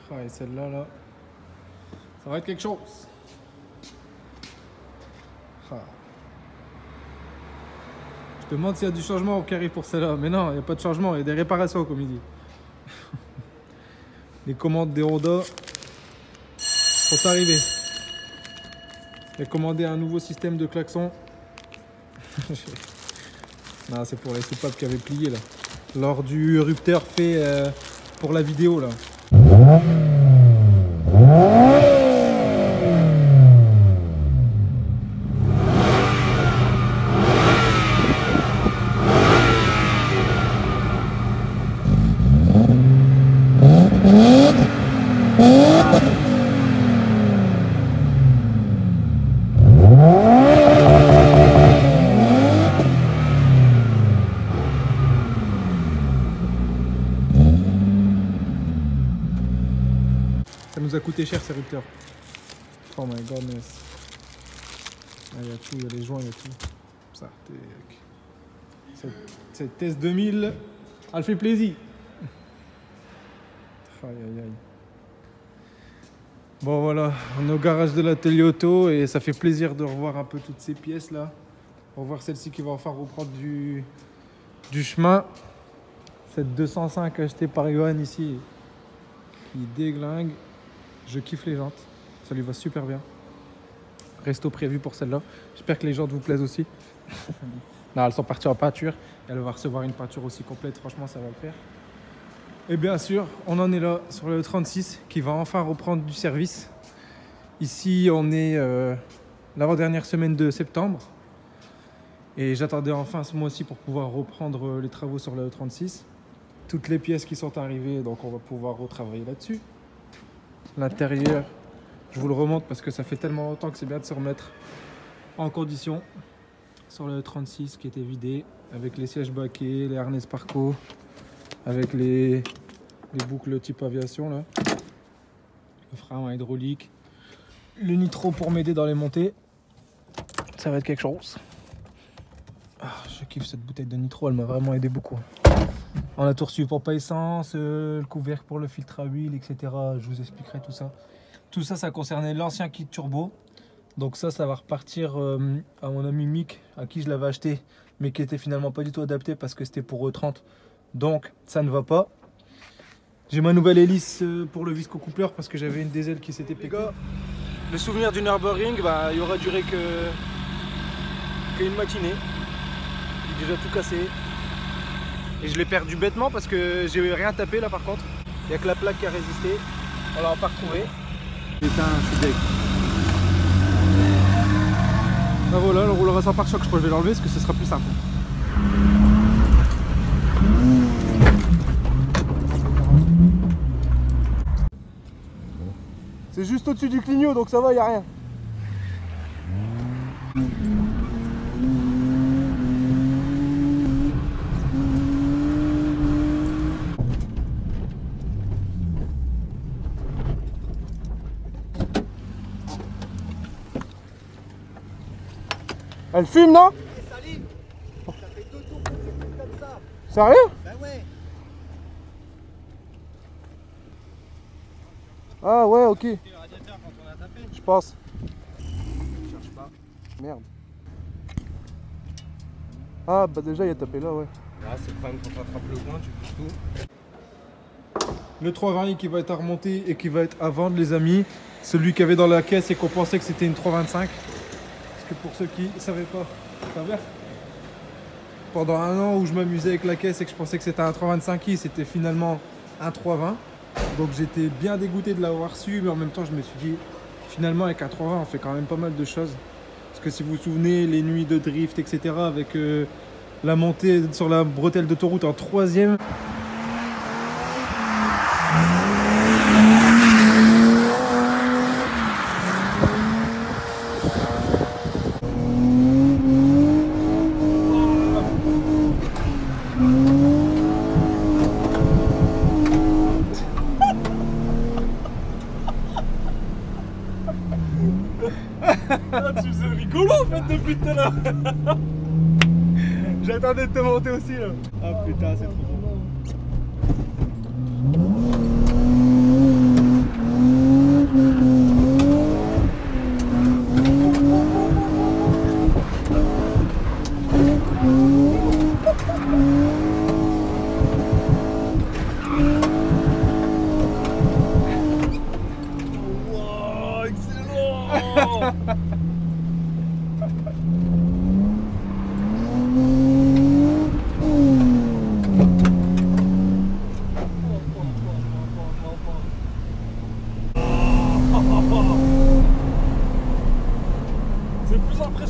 Ah, et celle-là, là, ça va être quelque chose. Ah. Je te demande s'il y a du changement qui arrive pour celle-là. Mais non, il n'y a pas de changement, il y a des réparations, comme il dit. Les commandes des Honda sont arrivées. J'ai commandé un nouveau système de klaxon. Non, c'est pour les soupapes qui avaient plié là. Lors du rupteur fait pour la vidéo là. Ça nous a coûté cher ces rupteurs. Oh my godness. Ah, il y a tout, il y a les joints, il y a tout. Ça, cette TS 2000, elle fait plaisir. Aïe aïe aïe. Bon voilà, on est au garage de l'atelier auto et ça fait plaisir de revoir un peu toutes ces pièces là. On va voir celle-ci qui va enfin reprendre du chemin. Cette 205 achetée par Johan ici, qui déglingue. Je kiffe les jantes, ça lui va super bien. Resto prévu pour celle-là. J'espère que les jantes vous plaisent aussi. Non, elles sont parties en peinture. Elle va recevoir une peinture aussi complète, franchement ça va le faire. Et bien sûr, on en est là sur le 36 qui va enfin reprendre du service. Ici, on est l'avant-dernière semaine de septembre. Et j'attendais enfin ce mois-ci pour pouvoir reprendre les travaux sur le 36. Toutes les pièces qui sont arrivées, donc on va pouvoir retravailler là-dessus. L'intérieur, je vous le remonte parce que ça fait tellement longtemps que c'est bien de se remettre en condition. Sur le 36 qui était vidé, avec les sièges baquets, les harnais Sparco, avec les boucles type aviation là, le frein hydraulique, le nitro pour m'aider dans les montées, ça va être quelque chose. Ah, je kiffe cette bouteille de nitro, elle m'a vraiment aidé beaucoup. On a tout reçu pompe à essence, le couvercle pour le filtre à huile, etc. Je vous expliquerai tout ça. Tout ça, ça concernait l'ancien kit turbo. Donc ça va repartir à mon ami Mick, à qui je l'avais acheté, mais qui était finalement pas du tout adapté parce que c'était pour E30. Donc ça ne va pas. J'ai ma nouvelle hélice pour le visco coupler parce que j'avais une des ailes qui s'était pétée. Le souvenir du Nürburgring, bah, il aura duré qu'une matinée. J'ai déjà tout cassé. Et je l'ai perdu bêtement parce que j'ai rien tapé là par contre. Il n'y a que la plaque qui a résisté. On l'a pas retrouvé. Putain, je suis deg. Ah voilà, le rouleur sans pare-choc, je crois que je vais l'enlever parce que ce sera plus simple. C'est juste au-dessus du clignot donc ça va, y a rien. Elle fume, non? Ça fait 2 tours que c'est comme ça. Sérieux? Bah ouais. Ah ouais, ok. Le radiateur quand on a tapé. Je pense. Je cherche pas. Merde. Ah bah déjà il a tapé là, ouais. Là c'est le problème quand tu attrapes le coin, tu pousses tout. Le 320i qui va être à remonter et qui va être à vendre, les amis. Celui qu'il y avait dans la caisse et qu'on pensait que c'était une 325. Parce que pour ceux qui ne savaient pas, ça va. Pendant un an où je m'amusais avec la caisse et que je pensais que c'était un 325i, c'était finalement un 320. Donc j'étais bien dégoûté de l'avoir su, mais en même temps je me suis dit, finalement avec un 320 on fait quand même pas mal de choses. Parce que si vous vous souvenez, les nuits de drift, etc. avec la montée sur la bretelle d'autoroute en 3e. Ah, tu faisais rigolo en fait depuis tout à l'heure. J'attendais de te monter aussi là. Ah putain, c'est trop bon.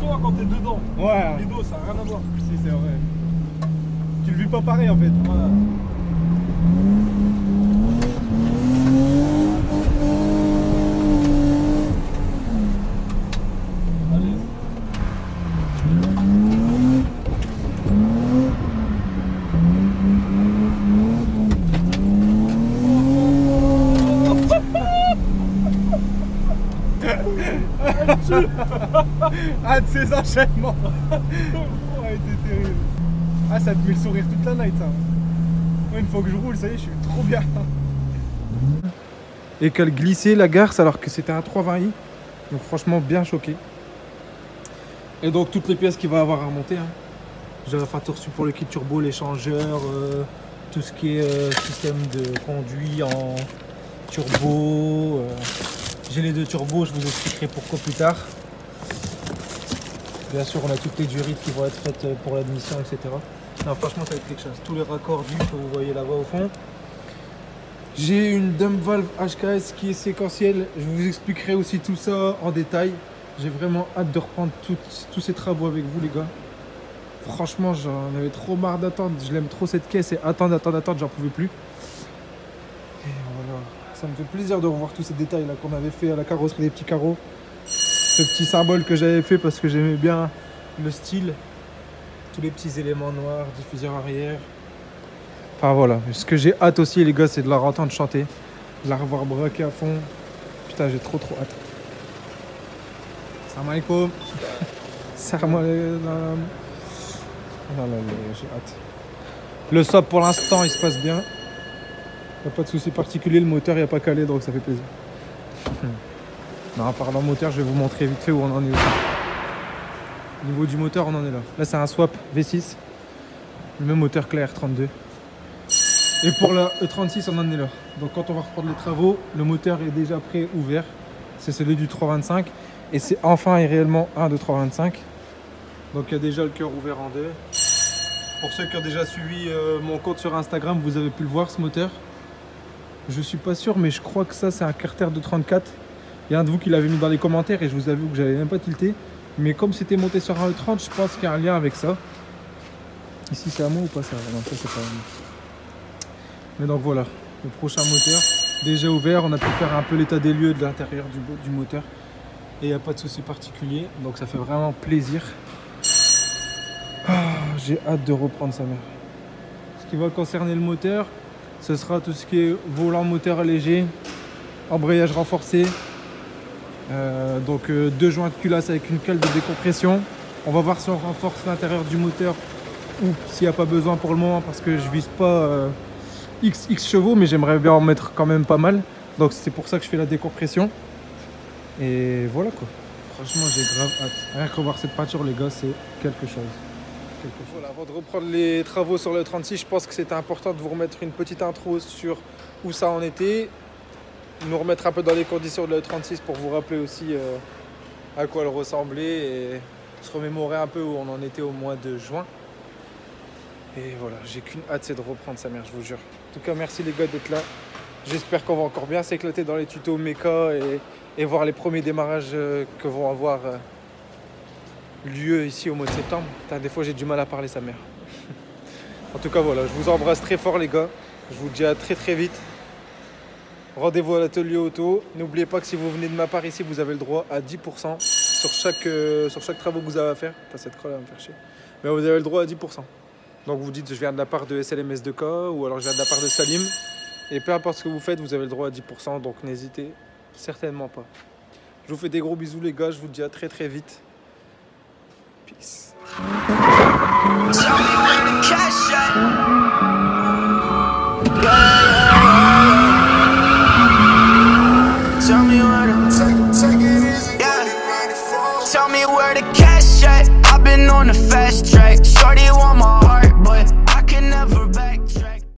perçois quand t'es dedans. Ouais. Les dos, ça n'a rien à voir. Si, c'est vrai. Tu le vis pas pareil en fait. Voilà. Ah, de ces enchaînements. Ouais, c'était terrible. Ah, ça te met le sourire toute la night, ça. Ouais, une fois que je roule, ça y est, je suis trop bien. Et qu'elle glissait la garce alors que c'était un 320i. Donc franchement bien choqué. Et donc toutes les pièces qu'il va avoir à remonter. Hein. J'ai enfin tout reçu pour le kit turbo, l'échangeur, tout ce qui est système de conduit en turbo. J'ai les deux turbos, je vous expliquerai pourquoi plus tard. Bien sûr, on a toutes les durites qui vont être faites pour l'admission, etc. Non, franchement, ça va être quelque chose. Tous les raccords du que vous voyez là-bas au fond. J'ai une dump valve HKS qui est séquentielle. Je vous expliquerai aussi tout ça en détail. J'ai vraiment hâte de reprendre tous ces travaux avec vous, les gars. Franchement, j'en avais trop marre d'attendre. Je l'aime trop cette caisse et attendre, j'en pouvais plus. Et voilà. Ça me fait plaisir de revoir tous ces détails là qu'on avait fait à la carrosserie, des petits carreaux. Ce petit symbole que j'avais fait parce que j'aimais bien le style. Tous les petits éléments noirs, diffuseur arrière. Enfin voilà. Ce que j'ai hâte aussi, les gars, c'est de la entendre chanter. De la revoir braquer à fond. Putain, j'ai trop hâte. Salam alaikum. Salam alaikum. Non, j'ai hâte. Le SOP pour l'instant, il se passe bien. Il n'y a pas de souci particulier, le moteur il n'y a pas calé donc ça fait plaisir. Non, en parlant moteur, je vais vous montrer vite fait où on en est aussi. Au niveau du moteur, on en est là. Là, c'est un swap V6. Le même moteur que la R32. Et pour la E36, on en est là. Donc quand on va reprendre les travaux, le moteur est déjà prêt, ouvert. C'est celui du 325. Et c'est enfin et réellement un de 325. Donc il y a déjà le cœur ouvert en deux. Pour ceux qui ont déjà suivi mon compte sur Instagram, vous avez pu le voir ce moteur. Je suis pas sûr, mais je crois que ça c'est un Carter de 34. Il y a un de vous qui l'avait mis dans les commentaires et je vous avoue que j'avais même pas tilté. Mais comme c'était monté sur un E30, je pense qu'il y a un lien avec ça. Ici c'est à moi ou pas ça? Non, ça c'est pas à moi. Mais donc voilà, le prochain moteur déjà ouvert. On a pu faire un peu l'état des lieux de l'intérieur du moteur. Et il n'y a pas de souci particulier. Donc ça fait vraiment plaisir. Ah, j'ai hâte de reprendre sa mère. Ce qui va concerner le moteur, ce sera tout ce qui est volant moteur léger, embrayage renforcé, donc deux joints de culasse avec une cale de décompression. On va voir si on renforce l'intérieur du moteur ou s'il n'y a pas besoin pour le moment parce que je vise pas XX chevaux, mais j'aimerais bien en mettre quand même pas mal. Donc c'est pour ça que je fais la décompression. Et voilà quoi. Franchement, j'ai grave hâte. Rien que revoir cette peinture, les gars, c'est quelque chose. Voilà, avant de reprendre les travaux sur le 36, je pense que c'était important de vous remettre une petite intro sur où ça en était. Nous remettre un peu dans les conditions de la 36 pour vous rappeler aussi à quoi elle ressemblait et se remémorer un peu où on en était au mois de juin. Et voilà, j'ai qu'une hâte, c'est de reprendre sa mère, je vous jure. En tout cas, merci les gars d'être là. J'espère qu'on va encore bien s'éclater dans les tutos méca et voir les premiers démarrages que vont avoir lieu ici au mois de septembre. Putain, des fois, j'ai du mal à parler sa mère. En tout cas, voilà, je vous embrasse très fort les gars. Je vous dis à très très vite. Rendez-vous à l'atelier auto. N'oubliez pas que si vous venez de ma part ici, vous avez le droit à 10% sur chaque travaux que vous avez à faire. Putain, cette croix va me faire chier. Mais vous avez le droit à 10%. Donc vous dites je viens de la part de SLMS2K ou alors je viens de la part de Salim. Et peu importe ce que vous faites, vous avez le droit à 10%. Donc n'hésitez certainement pas. Je vous fais des gros bisous les gars. Je vous dis à très très vite. Peace. Tell me where the cash at. I've been on the fast track. Shorty